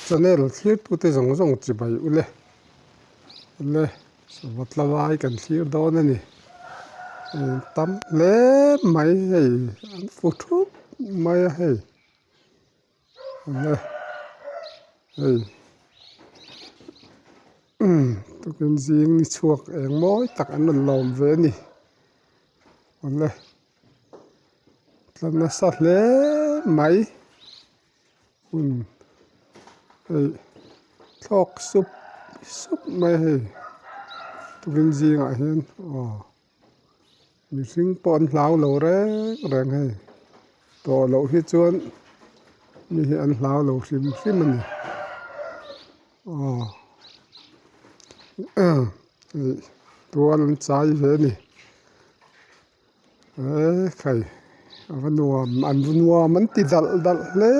channel thlir tu te zong zong chi bai ule sawatlavai kan thlir dawn ani tam hle mai hei an fu thup mai a hei ule hei tukin zing ni chuak eng mawi tak an rawn lawm ve ani ule tlan a sa hle mai hei thlawk sup mai hei tukin zingah hian mihring pawh an hlau lo reng hei tawh loh hi chuan mi hi an hlau lo hrim ani tual an chai ve ni khai avanuam an vunuam an ti dal hle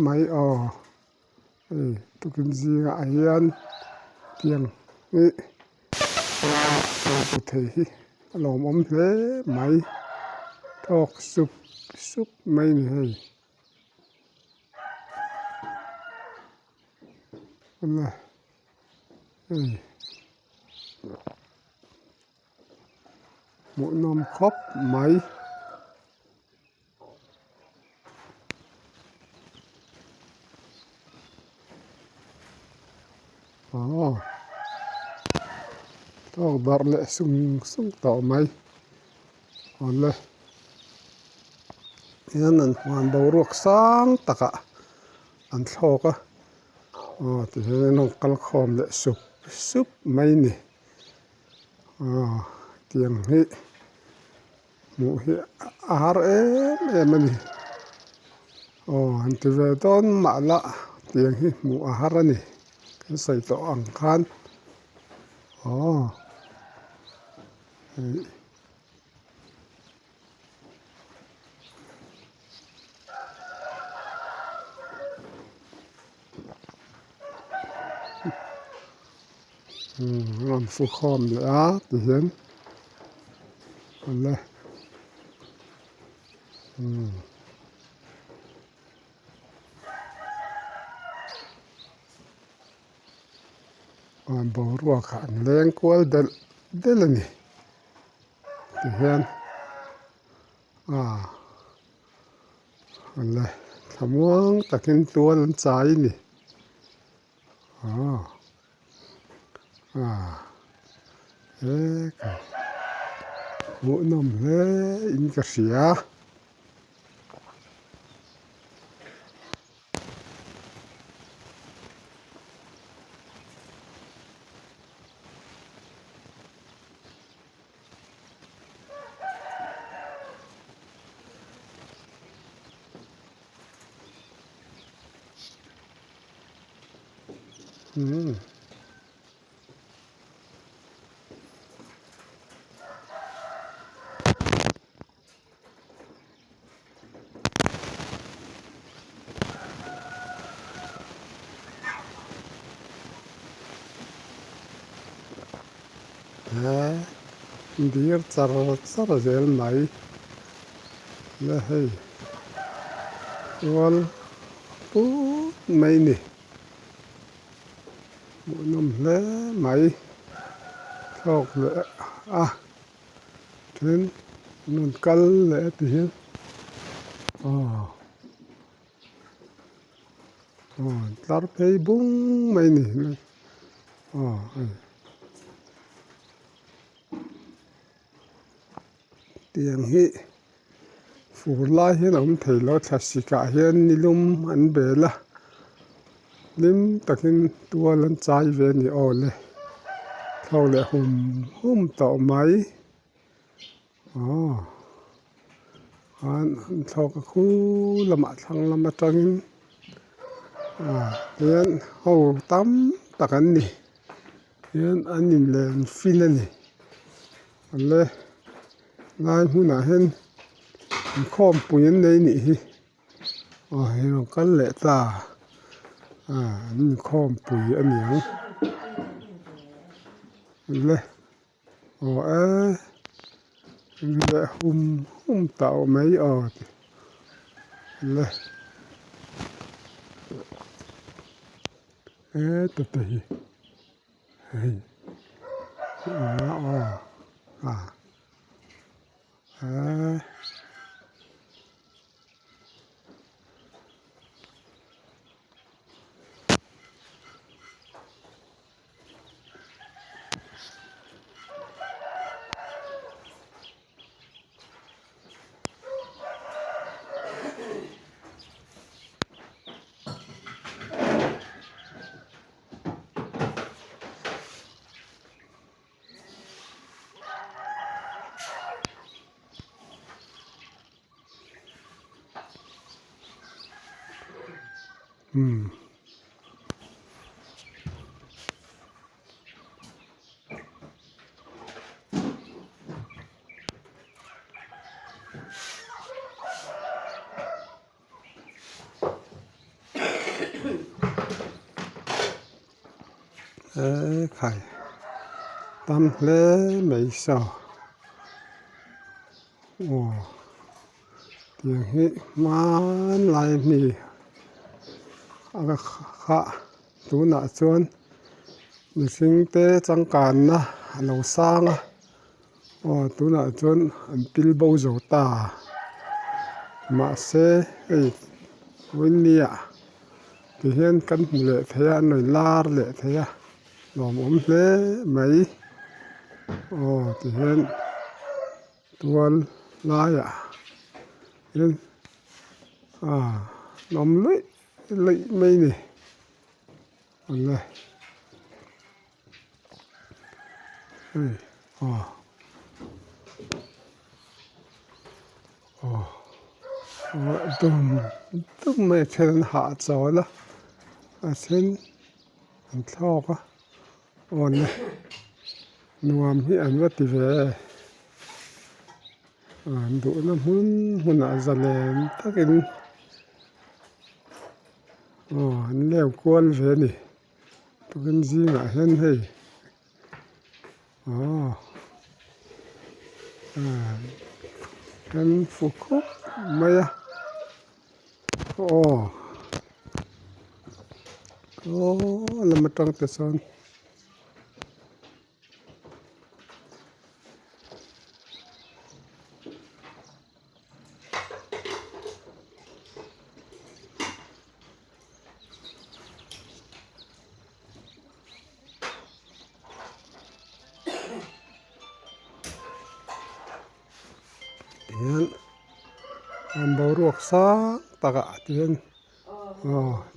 mai tukin zingah hian tiang thei hi lawm om hle mai thawk sup mai ni hei ule hei mũi nom khop mai thawk dar leh sung tawh mai ule hian an hman boruak sang taka an thlawk a tihian an kal khawm leh sup mai ni tiang hi hmuh hi a har em ani an ti ve dawn mahla tiang hi hmuh a har ani kan sei tawh ang khan an fu khawm leh a tihian ule an boruak an leng kual del ani tihian ule thamuang takin tual an chai ni kai mũi nom hle in ka hria dir char zel mai le hei tual put mai ni mũi nom hle mai thawk leh tin nun kal leh tihian tlar phei bung mai ni tiang hi fur lai hian awm thei lo thlassikah hian nilum an bela lim takin tual an chai ve ni le thlo leh hum tawh mai an thlawk a khu lamah thlang lam atangin hian ho tam tak an ni hian an in len fin ani le lai hmunah hian an khawm pui an nei nih hi hei rawng kal leh ta an in khawm pui a niang le leh hum tawh mai le tập thể khải tâm lễ mấy sao tiếng hít man lại nì aga khá tú nạ chuan mi sinh tế chẳng càn na lâu sang tú nạ chuan an pil bầu dầu ta mà xe win nia thì hiện căn lệ thế à nồi lar lệ thế à làm lễ mấy thì hiện tuần lai hiện làm lệ mấy nè này tụm mẹ trên hạ gió đó trên anh thao quá này nuam hi anh vắt thì về đủ nó muốn nãy giờ lên tất nhiên anh leo quan về nè tôi cần gì mà hen hay anh phục khúc mày là một trong số son anh bảo ruột sa ta cả tiền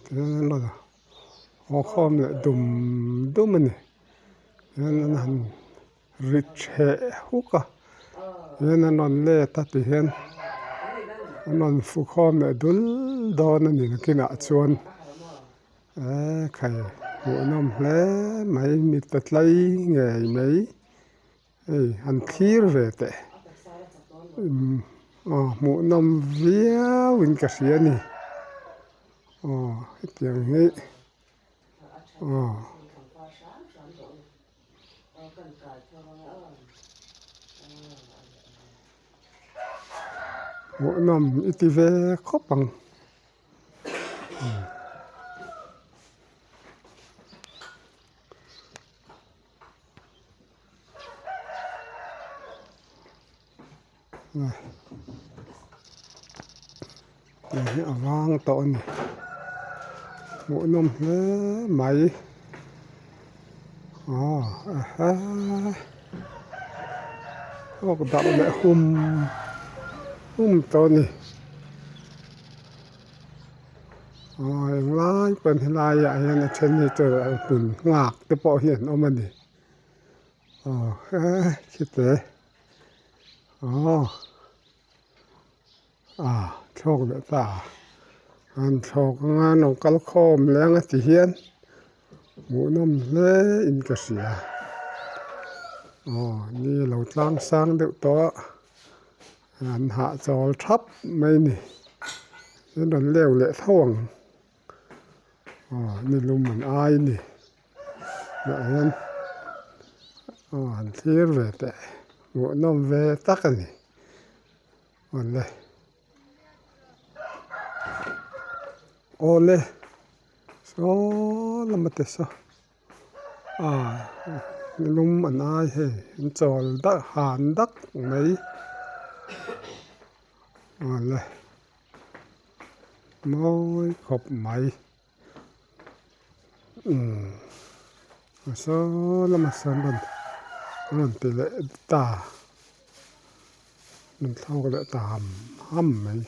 tiền là họ không lại đùm đùm này nên anh rich hệ hút nên anh lê ta tiền anh phụ không lại đul đó nên là cái nợ chuan khai mỗi năm lẽ mấy mít tật lấy ngày mấy anh khía về tệ mỗi năm vía win cả xía nè tiếng ấy mỗi năm ít về khóc bằng này để vang tội này mỗi năm thế máy tạo lại tội này lái bên lái vậy là trên này trời bùn ngạc cái bộ hiện ông mình đi chết thế chọc được ta anh chọc ngang nó cắt khom leng thì hiền mỗi năm lễ in cái gì như lâu lang sang được to anh hạ gió thấp mấy nè nó đòn leo lệ thòng như lúc mình ai nè vậy anh anh thiệt về tệ mỗi năm về tắc này còn đây ô lê số lama te so lum an ai he chol dak han dak mai le môi khop mai so lama san ban te le ta mình thâu cái ta hầm mai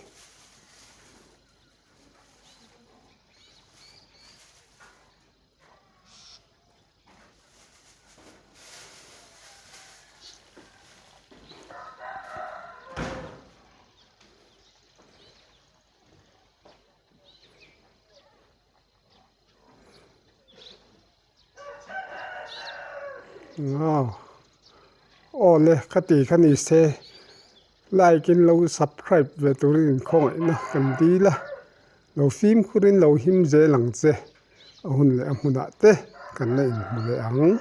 ole khati khani se like in lo subscribe về tôi in không ấy na cần đi là lo phim khurin lo him dễ lằng dễ hun le hun đã te cần này hun le ang